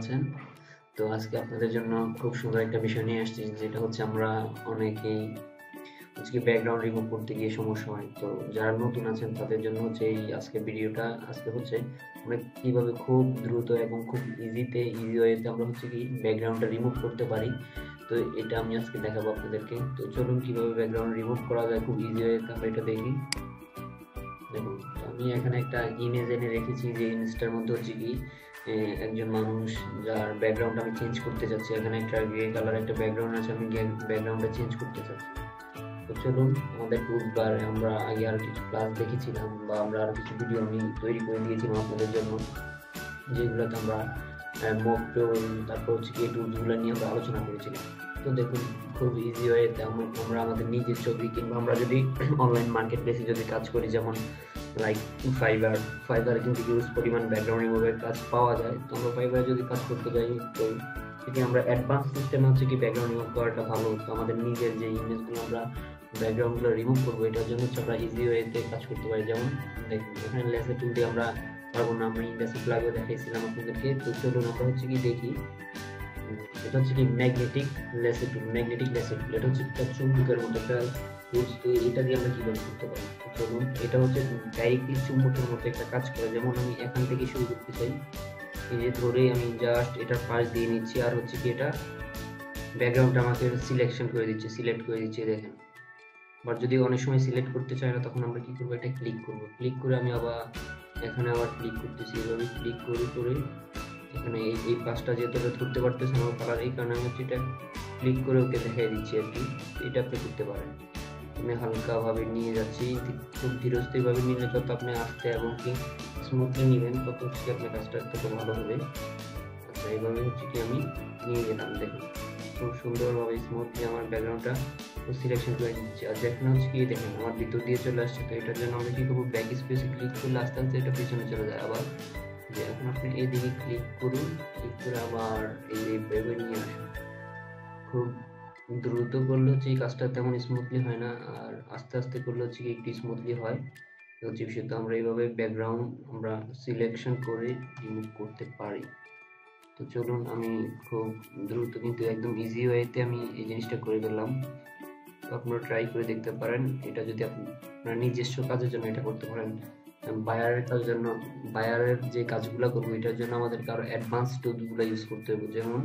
আছেন? তো আজকে আপনাদের জন্য খুব সুন্দর একটা বিষয় নিয়ে আসছি, যেটা হচ্ছে আমরা অনেকেই আজকে ব্যাকগ্রাউন্ড রিমুভ করতে গিয়ে সমস্যা হয়। তো যারা নতুন আছেন তাদের জন্য হচ্ছে এই আজকে ভিডিওটা। আজকে হচ্ছে আমরা কিভাবে খুব দ্রুত এবং খুব ইজি ওয়েতে আমরা হচ্ছে কি ব্যাকগ্রাউন্ডটা রিমুভ করতে পারি। তো এটা আমি আজকে দেখাবো আপনাদেরকে। তো চলুন কিভাবে ব্যাকগ্রাউন্ড রিমুভ করা যায় খুব ইজি ওয়েতে আমরা এটা দেখি। দেখুন, তো আমি এখানে একটা ইমেজ এনে রেখেছি, যে ইমেজটার মধ্যে হচ্ছে কি একজন মানুষ যার ব্যাকগ্রাউন্ড আমি চেঞ্জ করতে চাচ্ছি। এখানে একটা গ্রে কালার একটা ব্যাকগ্রাউন্ড আছে, আমি ব্যাকগ্রাউন্ডটা চেঞ্জ করতে চাচ্ছি। তো চলুন আমাদের টুল বার, আমরা আগে আরো কিছু ক্লাস দেখেছিলাম বা আমরা আরো কিছু ভিডিও আমি তৈরি করে দিয়েছিলাম আপনাদের জন্য, যেগুলোতে আমরা মক টুল, তারপর হচ্ছে কি টুলসগুলো নিয়ে আমরা আলোচনা করেছিলাম। তো দেখুন, খুব ইজি ওয়েতে আমরা আমাদের নিজের ছবি, কিংবা আমরা যদি অনলাইন মার্কেট প্লেসে যদি কাজ করি, যেমন লাইক ফাইবারে কিন্তু হিউজ পরিমাণ ব্যাকগ্রাউন্ড রিমুভের কাজ পাওয়া যায়। তো আমরা ফাইবারে যদি কাজ করতে যাই, তো সেটি আমরা অ্যাডভান্স সিস্টেমে হচ্ছে কি ব্যাকগ্রাউন্ড রিমুভ করাটা ভালো। তো আমাদের নিজের যে ইমেজগুলো আমরা ব্যাকগ্রাউন্ডগুলো রিমুভ করবো, এটার জন্য হচ্ছে আমরা ইজি ওয়েতে কাজ করতে পারি। যেমন দেখুন, এখানে লেসে টুল দিয়ে আমরা পারবো না, আমি বেসিক লাগেও দেখাইছিলাম আপনাদেরকে। তো চলুন আমরা হচ্ছে কি দেখি। এটা হচ্ছে কি ম্যাগনেটিক লেসে টুল। এটা হচ্ছে একটা চুম্বকের মতো একটা টুলস। তো এটা দিয়ে আমরা কিভাবে করতে পারি, তো চলুন। এটা হচ্ছে ডাইরেক্টলি চুম্বকের মতো একটা কাজ করে। যেমন আমি এখান থেকে শুরু করতে চাই, এই যে ধরে আমি জাস্ট এটার পাশ দিয়ে নিচ্ছি, আর হচ্ছে কি এটা ব্যাকগ্রাউন্ডটা আমাকে সিলেক্ট করে দিচ্ছে দেখেন। বাট যদি অনেক সময় সিলেক্ট করতে চাই না, তখন আমরা কি করবো, এটা ক্লিক করে আমি আবার এখানে আবার ক্লিক করতেছি। এভাবে ক্লিক করে এখানে এই পাঁচটা যেহেতু ধরতে পারতেছে আমার কালার, এই কারণে আমি হচ্ছে এটা ক্লিক করে ওকে দেখাই দিচ্ছি আর কি। এটা আপনি করতে পারেন। আমি হালকাভাবে নিয়ে যাচ্ছি, খুব ধীরস্থিরভাবে নিলে যত আপনি আস্তে এবং কি স্মুথলি নেবেন, তত হচ্ছে আপনার কাজটা তত ভালো হবে। আচ্ছা, এইভাবে হচ্ছে কি আমি নিয়ে গেলাম। দেখুন, খুব সুন্দরভাবে স্মুথলি আমার ব্যাকগ্রাউন্ডটা সিলেকশন করে দিচ্ছি। আর দেখুন হচ্ছে কি, দেখেন আমার ভিতর দিয়ে চলে আসছে। তো এটার জন্য আমরা কি করবো, ব্যাক স্পেসে ক্লিক করলে আস্তে আস্তে এটা পিছনে চলে যায় আবার। যে এখন আপনি এইদিকে ক্লিক করুন, ক্লিক করে আবার এইভাবে নিয়ে আসুন। খুব দ্রুত করলে হচ্ছে এই কাজটা তেমন স্মুথলি হয় না, আর আস্তে আস্তে করলে হচ্ছে কি একটু স্মুথলি হয়। হচ্ছে বিষয়। তো আমরা এইভাবে ব্যাকগ্রাউন্ড আমরা সিলেকশন করে রিমুভ করতে পারি। তো চলুন, আমি খুব দ্রুত কিন্তু একদম ইজি ওয়েতে আমি এই জিনিসটা করে ফেললাম। তো আপনারা ট্রাই করে দেখতে পারেন। এটা যদি আপনার নিজস্ব কাজের জন্য এটা করতে পারেন। বায়ারের কাজের জন্য, বায়ারের যে কাজগুলো করবো, এটার জন্য আমাদেরকে আরো অ্যাডভান্স টুলগুলো ইউজ করতে হবে। যেমন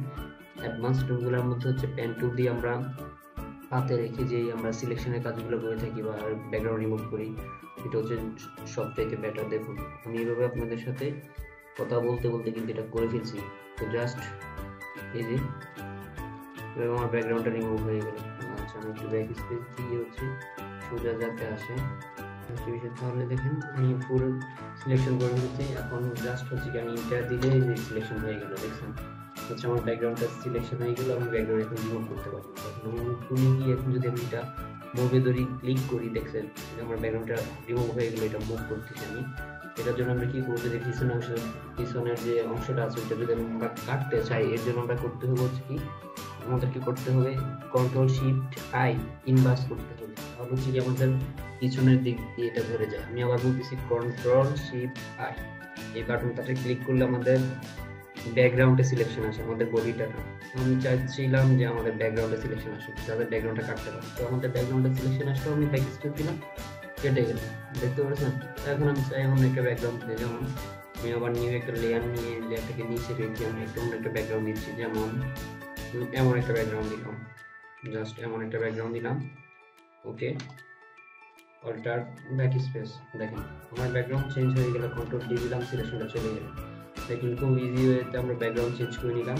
অ্যাডভান্স টুলগুলোর মধ্যে হচ্ছে পেন টুল দিয়ে আমরা হাতে রেখে যে আমরা সিলেকশনের কাজগুলো করে থাকি বা ব্যাকগ্রাউন্ড রিমুভ করি, এটা হচ্ছে সব থেকে বেটার। দেখুন, আমি এভাবে আপনাদের সাথে কথা বলতে বলতে কিন্তু এটা করে ফেলছি। তো জাস্ট এই যে আমার ব্যাকগ্রাউন্ডটা রিমুভ হয়ে গেল। আচ্ছা, আমি একটু ব্যাক স্পেস দিয়ে হচ্ছে সোজা যাতে আসে তাহলে দেখেন আমি ফুল সিলেকশন করে ফেলছি। এখন জাস্ট হচ্ছে কি আমি এটা দিলে যে সিলেকশন হয়ে গেল, দেখছেন হচ্ছে আমার ব্যাকগ্রাউন্ডটা সিলেকশন হয়ে গেল। আমি ব্যাকগ্রাউন্ড এখন রিমুভ করতে পারি। ফুলে গিয়ে এখন যদি আমি এটা মুভে ধরি, ক্লিক করি, দেখছেন আমার ব্যাকগ্রাউন্ডটা রিমুভ হয়ে গেল। এটা মুভ করতেছি আমি। এটার জন্য আমরা কি করবো, যদি পিছনের যে অংশটা আছে ওইটা যদি আমরা কাটতে চাই, এর জন্য আমরা করতে হবে হচ্ছে কি, আমাদের কি করতে হবে, কন্ট্রোল শিফট আই ইনভার্স করতে হবে। তাহলে হচ্ছে কি আমাদের পিছনের দিক দিয়ে এটা ধরে যায়। আমি আবার বলতেছি কন্ট্রোল শিফট আই, এই বাটনটাতে ক্লিক করলে আমাদের ব্যাকগ্রাউন্ডে সিলেকশন আসে, আমাদের বডিটা না। আমি চাইছিলাম যে আমাদের ব্যাকগ্রাউন্ডে সিলেকশন আসুক, যাদের ব্যাকগ্রাউন্ডটা কাটতে পারে। তো আমাদের ব্যাকগ্রাউন্ডে সিলেকশন আসলো, আমি ব্যাক স্পেস দিলাম, কেটে গেল। দেখতে পাচ্ছেন। এখন আমি চাই এমন একটা ব্যাকগ্রাউন্ড দিতে, যেমন আমি আবার নিউ একটা লেয়ার নিয়ে লেয়ারটাকে নিচে রেখে আমি একটা অন্য একটা ব্যাকগ্রাউন্ড দিচ্ছি। যেমন এমন একটা ব্যাকগ্রাউন্ড দিলাম, জাস্ট এমন একটা ব্যাকগ্রাউন্ড দিলাম। ওকে, অল্টার ব্যাক স্পেস। দেখেন আমার ব্যাকগ্রাউন্ড চেঞ্জ হয়ে গেল, কন্ট্রোল ডি দিলাম, সিলেকশনটা চলে গেল। দেখুন খুব ইজি ওয়েতে আমরা ব্যাকগ্রাউন্ড চেঞ্জ করে নিলাম।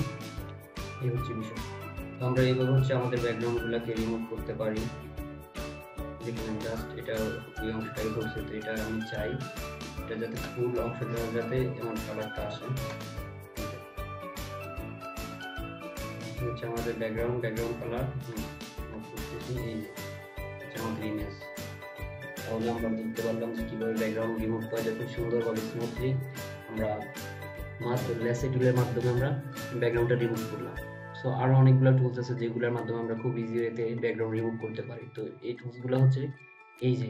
এই হচ্ছে বিষয়। তো আমরা এইভাবে হচ্ছে আমাদের ব্যাকগ্রাউন্ডগুলোকে রিমুভ করতে পারি। দেখুন জাস্ট এটা এই অংশটাই করছে। তো এটা আমি চাই এটা যাতে ফুল অংশটা যাতে এমন কালারটা আসে। হচ্ছে আমাদের ব্যাকগ্রাউন্ড কালার করতেছি, এই হচ্ছে আমাদের ইমেজ। তাহলে আমরা দেখতে পারলাম যে কিভাবে ব্যাকগ্রাউন্ড রিমুভ করা যায় খুব সুন্দরভাবে স্মুথলি। আমরা মাত্র লেসে টুলের মাধ্যমে আমরা ব্যাকগ্রাউন্ডটা রিমুভ করলাম। সো আরো অনেকগুলো টুলস আছে যেগুলোর মাধ্যমে আমরা খুব ইজি ওয়েতে ব্যাকগ্রাউন্ড রিমুভ করতে পারি। তো এই টুলসগুলো হচ্ছে এই যে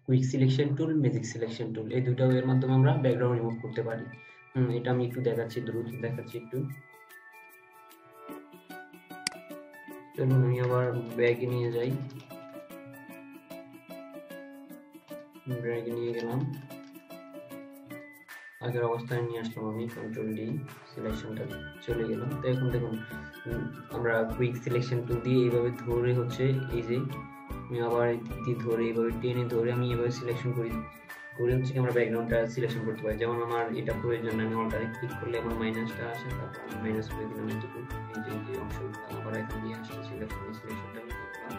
quick selection tool, magic selection tool, এই দুটো এর মাধ্যমে আমরা ব্যাকগ্রাউন্ড রিমুভ করতে পারি। এটা আমি একটু দেখাচ্ছি, দ্রুত দেখাচ্ছি একটু। চলুন আমি আবার ব্যাগে নিয়ে যাই, ব্যাগে নিয়ে গেলাম, আগের অবস্থায় নিয়ে আসলাম আমি, কন্ট্রোল ডি, সিলেকশনটা চলে গেলাম। তো এখন দেখুন আমরা কুইক সিলেকশন টুল দিয়ে এইভাবে ধরে হচ্ছে এই যে আমি আবার ধরে এইভাবে টেনে ধরে আমি এইভাবে সিলেকশন করে হচ্ছে আমরা ব্যাকগ্রাউন্ডটা সিলেকশন করতে পারি। যেমন আমার এটা প্রয়োজন, আমি অল্টারে ক্লিক করলে আমার মাইনাসটা আসে, তারপর আমি মাইনাস করে দিলাম এটুকু, এই যে অংশগুলো আবার এখান দিয়ে আসছে, সিলেকশনটা আমি করলাম,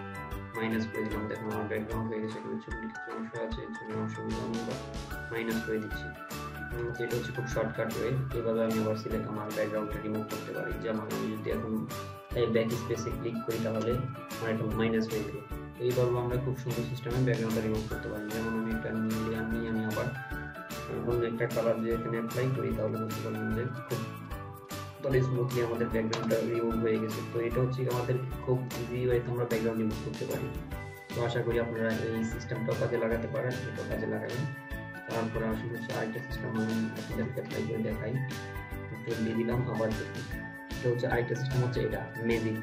মাইনাস করে দিলাম। দেখুন আমার ব্যাকগ্রাউন্ড হয়ে গেছে, এখানে ছোট কিছু অংশ আছে, ছোট অংশগুলো আমি আবার মাইনাস করে দিচ্ছি। এটা হচ্ছে খুব শর্টকাট ওয়ে, এভাবে আমি আবার আমার ব্যাকগ্রাউন্ডটা রিমুভ করতে পারি। যেমন আমি যদি এখন ব্যাক স্পেসে ক্লিক করি তাহলে আমার এটা মাইনাস হয়ে গেল। এইভাবে আমরা খুব সুন্দর সিস্টেমে ব্যাকগ্রাউন্ডটা রিমুভ করতে পারি। যেমন আমি একটা নিয়ে আমি আবার অন্য একটা কালার দিয়ে এখানে অ্যাপ্লাই করি, তাহলে বুঝতে পারবেন যে খুব স্মুথলি আমাদের ব্যাকগ্রাউন্ডটা রিমুভ হয়ে গেছে। তো এটা হচ্ছে আমাদের খুব ইজি ওয়েতে আমরা ব্যাকগ্রাউন্ড রিমুভ করতে পারি। তো আশা করি আপনারা এই সিস্টেমটাও কাজে লাগাতে পারেন, এটাও কাজে লাগাবেন। তারপরে আসলে হচ্ছে আরেকটা সিস্টেম আমি আপনাদেরকে অ্যাপ্লাই করে দেখাই, দিয়ে দিলাম আবার। এটা হচ্ছে আরেকটা সিস্টেম হচ্ছে এটা ম্যাজিক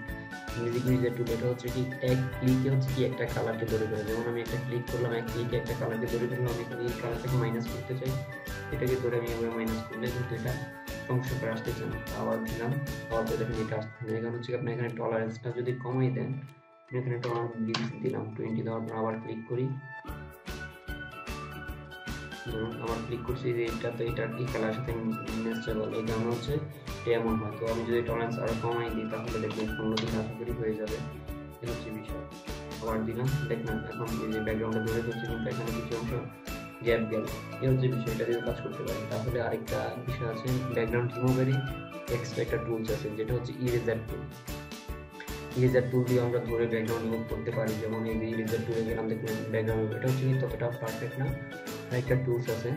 উইজার্ড টুল। এটা হচ্ছে কি এক ক্লিকে হচ্ছে কি একটা কালারকে ধরে ফেলে। যেমন আমি একটা ক্লিক করলাম, এক ক্লিকে একটা কালারকে ধরে ফেললাম, আমি এখানে এই কালারটাকে মাইনাস করতে চাই, এটাকে ধরে আমি এবার মাইনাস করলে কিন্তু এটা ধ্বংস করে আসতেছে না। আবার দিলাম, আবার দেখেন এটা আসছে না। এখানে হচ্ছে আপনি এখানে টলারেন্সটা যদি কমাই দেন, এখানে টলারেন্স দিলাম 20, দেওয়ার পর আবার ক্লিক করি, ধরুন আবার ক্লিক করছি যে এটা, তো এটা এই কালার সাথে ন্যাচারাল এই কারণে হচ্ছে এমন হয়। তো আমি যদি টলারেন্স আরো কমাই দিই তাহলে দেখবেন 15 দিন আশা করি হয়ে যাবে। এটা হচ্ছে বিষয়। আবার দিলাম, দেখলাম এখন এই যে ব্যাকগ্রাউন্ডে ধরে হচ্ছে কিন্তু এখানে কিছু অংশ গ্যাপ গেল। এই হচ্ছে বিষয়টা দিয়ে কাজ করতে পারেন। তাহলে আরেকটা বিষয় আছে ব্যাকগ্রাউন্ড রিমুভারেরই এক্সট্রা একটা টুলস আছে, যেটা হচ্ছে ইরেজার টুল। ইরেজার টুল দিয়ে আমরা ধরে ব্যাকগ্রাউন্ড রিমুভ করতে পারি। যেমন এই যে ইরেজার টুলে গেলাম, দেখলাম ব্যাকগ্রাউন্ড, এটা হচ্ছে কি ততটা পারফেক্ট না, একটা টুলস আছে,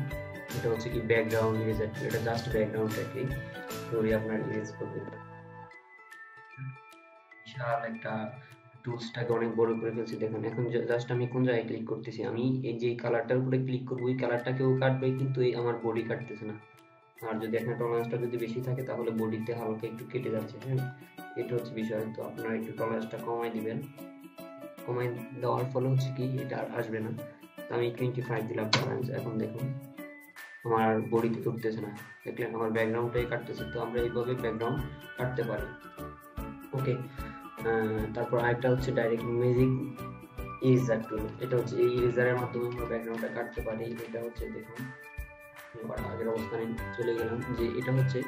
এটা হচ্ছে কি ব্যাকগ্রাউন্ড ইরেজার টুল। এটা জাস্ট ব্যাকগ্রাউন্ডটাকে ধরে আপনার ইরেজ করতে পারেন। বিশাল একটা টুলসটাকে অনেক বড় করে ফেলছি দেখুন। এখন জাস্ট আমি কোন জায়গায় ক্লিক করতেছি, আমি এই যে কালারটার উপরে ক্লিক করবো, ওই কালারটাকেও কাটবে কিন্তু এই আমার বডি কাটতেছে না। আর যদি এখানে টলারেন্সটা যদি বেশি থাকে তাহলে বডিতে হালকা একটু কেটে যাচ্ছে। হ্যাঁ, এটা হচ্ছে বিষয়। তো আপনারা একটু টলারেন্সটা কমাই দিবেন, কমাই দেওয়ার ফলে হচ্ছে কি এটা আর আসবে না। আমি 25 দিলাম টলারেন্স। এখন দেখুন আমার বডিতে উঠতেছে না, দেখলেন আমার ব্যাকগ্রাউন্ডটাই কাটতেছে। তো আমরা এইভাবে ব্যাকগ্রাউন্ড কাটতে পারি। ওকে, তারপর আরেকটা হচ্ছে ডাইরেক্ট ম্যাজিক ইরেজার টুল। এটা হচ্ছে এই ইরেজারের মাধ্যমে আমরা ব্যাকগ্রাউন্ডটা কাটতে পারি। এটা হচ্ছে দেখুন আগের অবস্থানে চলে গেলাম, যে এটা হচ্ছে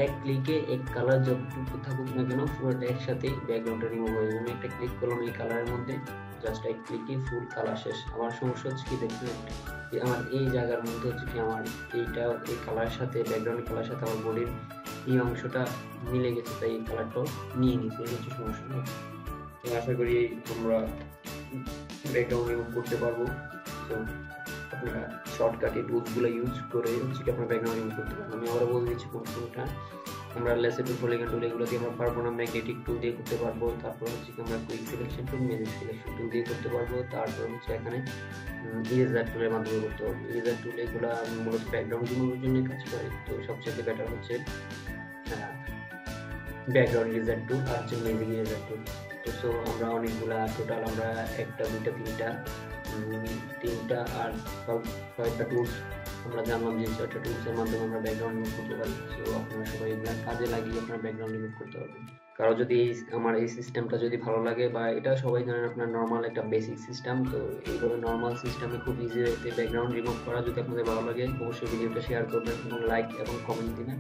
এক ক্লিকে এক কালার যতটুকু থাকুক না কেন পুরোটা একসাথে ব্যাকগ্রাউন্ডটা রিমুভ হয়ে যাবে। আমি একটা ক্লিক করলাম এই কালারের মধ্যে, জাস্ট এক ক্লিকে ফুল কালার শেষ। আমার সমস্যা হচ্ছে কি দেখুন আমার এই জায়গার মধ্যে হচ্ছে কি আমার এইটা এই কালারের সাথে ব্যাকগ্রাউন্ড কালার সাথে আমার বডির এই অংশটা মিলে গেছে, তাই এই কালারটাও নিয়ে নিতে হচ্ছে সমস্যা। আশা করি আমরা ব্যাকগ্রাউন্ড রিমুভ করতে পারবো। তো আপনারা শর্টকাটে টুলসগুলো ইউজ করে হচ্ছে কি আপনার ব্যাকগ্রাউন্ড রিমুভ করতে পারবেন। আমি আবার বলে দিচ্ছি কোনটা আমরা লেসে টুল, পলিগন টুল এগুলো দিয়ে আমরা পারবো না, ম্যাগনেটিক টুল দিয়ে করতে পারবো। তারপর হচ্ছে কি আমরা quick selection tool, magic selection tool দিয়ে করতে পারবো। তারপর হচ্ছে এখানে ইরেজার টুলের মাধ্যমে করতে পারবো। ইরেজার টুল এগুলো মূলত ব্যাকগ্রাউন্ড রিমুভের জন্য কাজ করে। তো সবচেয়ে বেটার হচ্ছে ব্যাকগ্রাউন্ড ইরেজার টুল আর হচ্ছে ম্যাজিক ইরেজার টুল। তো সো আমরা অনেকগুলা টোটাল আমরা একটা দুইটা তিনটা আর কয়েকটা টুলস আমরা জানলাম যে 6টা টুলসের মাধ্যমে আমরা ব্যাকগ্রাউন্ড রিমুভ করতে পারি। সো আপনারা সবাই এগুলো কাজে লাগিয়ে আপনারা ব্যাকগ্রাউন্ড রিমুভ করতে পারবেন। কারো যদি আমার এই সিস্টেমটা যদি ভালো লাগে, বা এটা সবাই জানেন আপনার নর্মাল একটা বেসিক সিস্টেম, তো এইভাবে নর্মাল সিস্টেমে খুব ইজি ওয়েতে ব্যাকগ্রাউন্ড রিমুভ করা যদি আপনাদের ভালো লাগে অবশ্যই ভিডিওটা শেয়ার করবেন এবং লাইক এবং কমেন্ট দিবেন।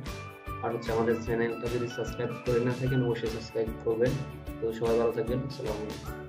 আর হচ্ছে আমাদের চ্যানেলটা যদি সাবস্ক্রাইব করে না থাকেন অবশ্যই সাবস্ক্রাইব করবেন। তো সবাই ভালো থাকবেন, আসসালামু আলাইকুম।